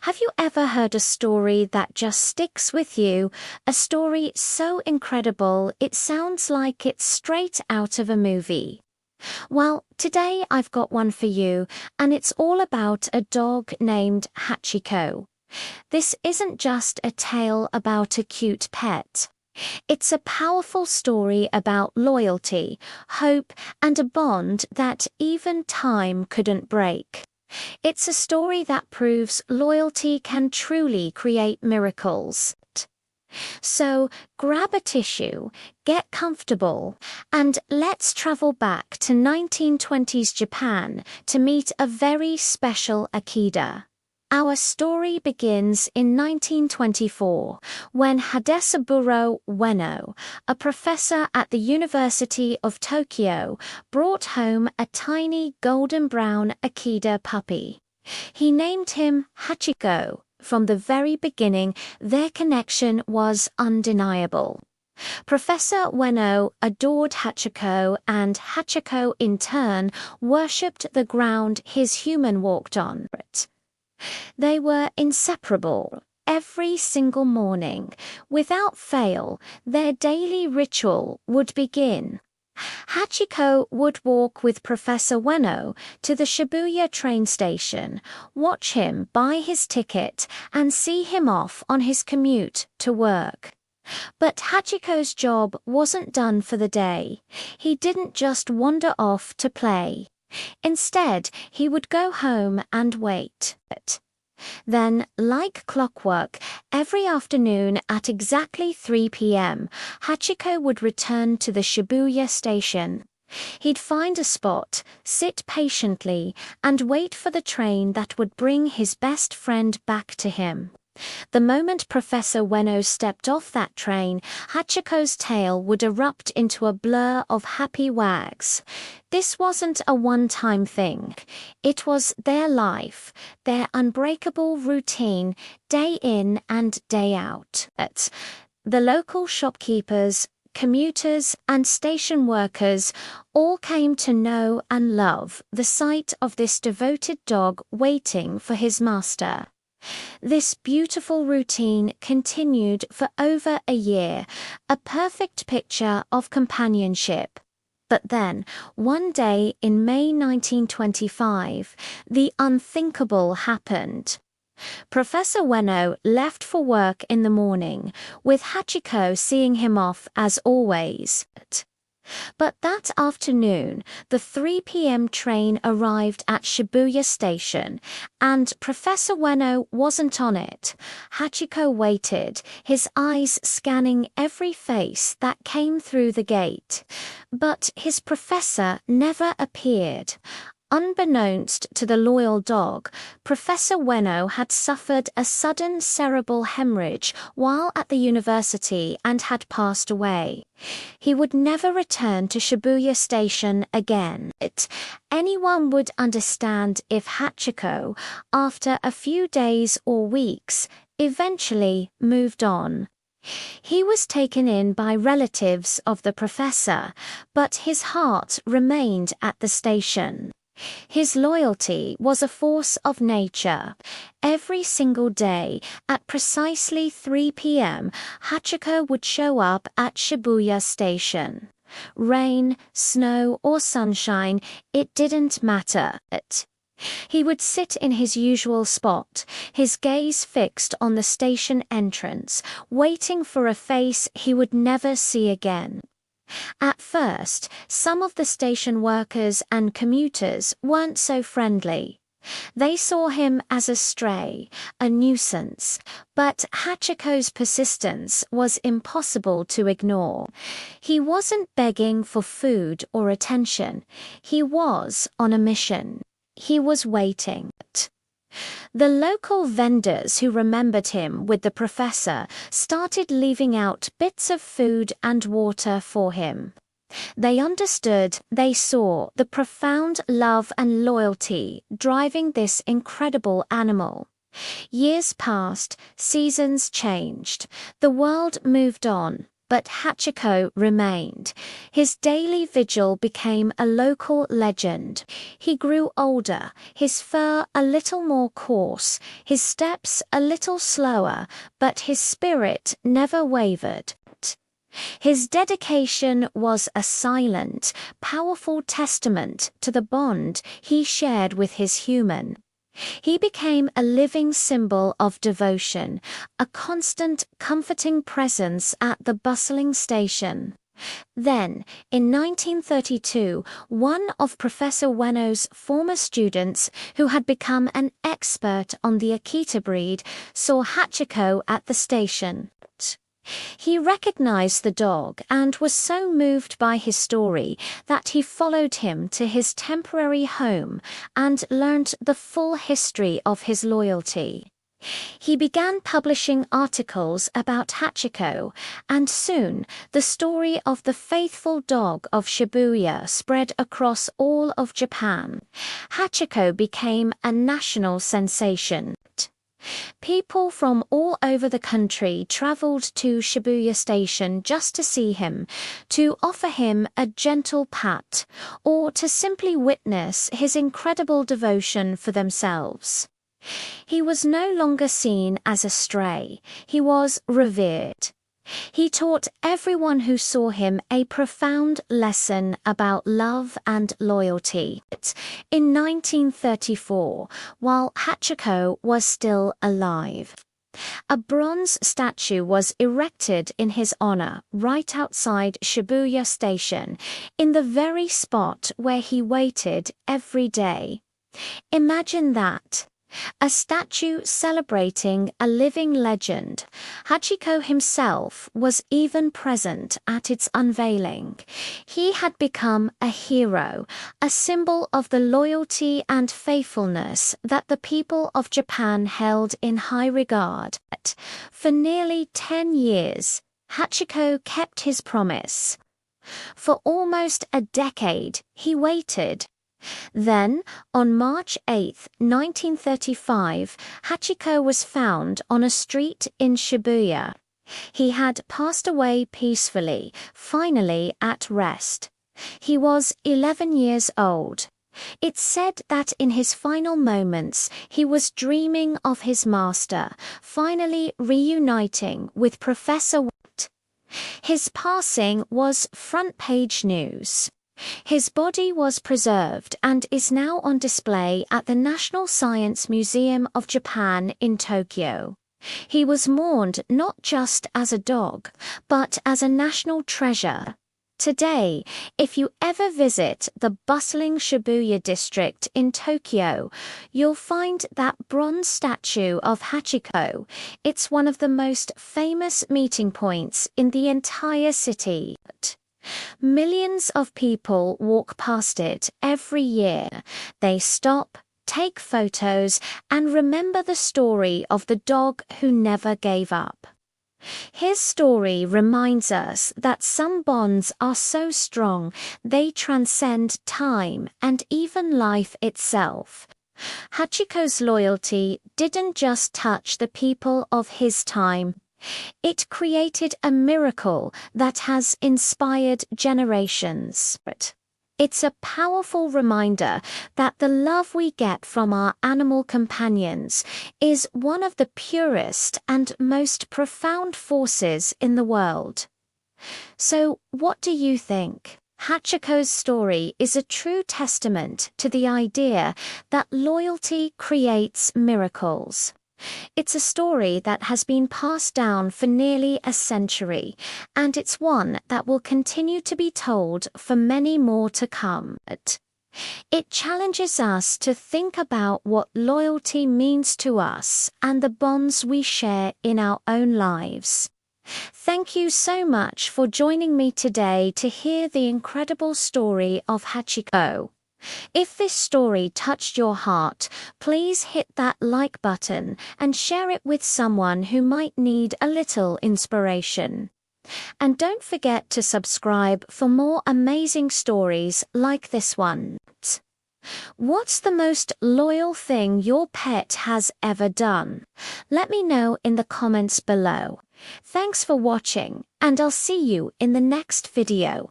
Have you ever heard a story that just sticks with you? A story so incredible it sounds like it's straight out of a movie. Well, today I've got one for you, and it's all about a dog named Hachiko. This isn't just a tale about a cute pet. It's a powerful story about loyalty, hope, and a bond that even time couldn't break. It's a story that proves loyalty can truly create miracles. So grab a tissue, get comfortable, and let's travel back to 1920s Japan to meet a very special Akita. Our story begins in 1924, when Hadesaburo Ueno, a professor at the University of Tokyo, brought home a tiny golden-brown Akita puppy. He named him Hachiko. From the very beginning, their connection was undeniable. Professor Ueno adored Hachiko, and Hachiko in turn worshipped the ground his human walked on. They were inseparable. Every single morning, without fail, their daily ritual would begin. Hachiko would walk with Professor Ueno to the Shibuya train station, watch him buy his ticket, and see him off on his commute to work. But Hachiko's job wasn't done for the day. He didn't just wander off to play. Instead, he would go home and wait. Then, like clockwork, every afternoon at exactly 3 p.m., Hachiko would return to the Shibuya station. He'd find a spot, sit patiently, and wait for the train that would bring his best friend back to him. The moment Professor Ueno stepped off that train, Hachiko's tail would erupt into a blur of happy wags. This wasn't a one-time thing. It was their life, their unbreakable routine, day in and day out. The local shopkeepers, commuters, and station workers all came to know and love the sight of this devoted dog waiting for his master. This beautiful routine continued for over a year, a perfect picture of companionship. But then, one day in May 1925, the unthinkable happened. Professor Ueno left for work in the morning, with Hachiko seeing him off as always. But that afternoon, the 3 p.m. train arrived at Shibuya Station, and Professor Ueno wasn't on it. Hachiko waited, his eyes scanning every face that came through the gate. But his professor never appeared. Unbeknownst to the loyal dog, Professor Ueno had suffered a sudden cerebral hemorrhage while at the university and had passed away. He would never return to Shibuya Station again. Anyone would understand if Hachiko, after a few days or weeks, eventually moved on. He was taken in by relatives of the professor, but his heart remained at the station. His loyalty was a force of nature. Every single day, at precisely 3 p.m., Hachiko would show up at Shibuya Station. Rain, snow, or sunshine, it didn't matter. He would sit in his usual spot, his gaze fixed on the station entrance, waiting for a face he would never see again. At first, some of the station workers and commuters weren't so friendly. They saw him as a stray, a nuisance, but Hachiko's persistence was impossible to ignore. He wasn't begging for food or attention. He was on a mission. He was waiting. The local vendors who remembered him with the professor started leaving out bits of food and water for him. They understood, they saw the profound love and loyalty driving this incredible animal. Years passed, seasons changed, the world moved on, but Hachiko remained. His daily vigil became a local legend. He grew older, his fur a little more coarse, his steps a little slower, but his spirit never wavered. His dedication was a silent, powerful testament to the bond he shared with his human. He became a living symbol of devotion, a constant, comforting presence at the bustling station. Then, in 1932, one of Professor Ueno's former students, who had become an expert on the Akita breed, saw Hachiko at the station. He recognized the dog and was so moved by his story that he followed him to his temporary home and learned the full history of his loyalty. He began publishing articles about Hachiko, and soon the story of the faithful dog of Shibuya spread across all of Japan. Hachiko became a national sensation. People from all over the country traveled to Shibuya Station just to see him, to offer him a gentle pat, or to simply witness his incredible devotion for themselves. He was no longer seen as a stray, he was revered. He taught everyone who saw him a profound lesson about love and loyalty. In 1934, while Hachiko was still alive, a bronze statue was erected in his honor right outside Shibuya Station, in the very spot where he waited every day. Imagine that. A statue celebrating a living legend. Hachiko himself was even present at its unveiling. He had become a hero, a symbol of the loyalty and faithfulness that the people of Japan held in high regard. For nearly 10 years, Hachiko kept his promise. For almost a decade, he waited. Then, on March 8, 1935, Hachiko was found on a street in Shibuya. He had passed away peacefully, finally at rest. He was 11 years old. It's said that in his final moments he was dreaming of his master, finally reuniting with Professor Watt. His passing was front-page news. His body was preserved and is now on display at the National Science Museum of Japan in Tokyo. He was mourned not just as a dog, but as a national treasure. Today, if you ever visit the bustling Shibuya district in Tokyo, you'll find that bronze statue of Hachiko. It's one of the most famous meeting points in the entire city. Millions of people walk past it every year. They stop, take photos, and remember the story of the dog who never gave up. His story reminds us that some bonds are so strong they transcend time and even life itself. Hachiko's loyalty didn't just touch the people of his time. It created a miracle that has inspired generations. It's a powerful reminder that the love we get from our animal companions is one of the purest and most profound forces in the world. So, what do you think? Hachiko's story is a true testament to the idea that loyalty creates miracles. It's a story that has been passed down for nearly a century, and it's one that will continue to be told for many more to come. It challenges us to think about what loyalty means to us and the bonds we share in our own lives. Thank you so much for joining me today to hear the incredible story of Hachiko. If this story touched your heart, please hit that like button and share it with someone who might need a little inspiration. And don't forget to subscribe for more amazing stories like this one. What's the most loyal thing your pet has ever done? Let me know in the comments below. Thanks for watching, and I'll see you in the next video.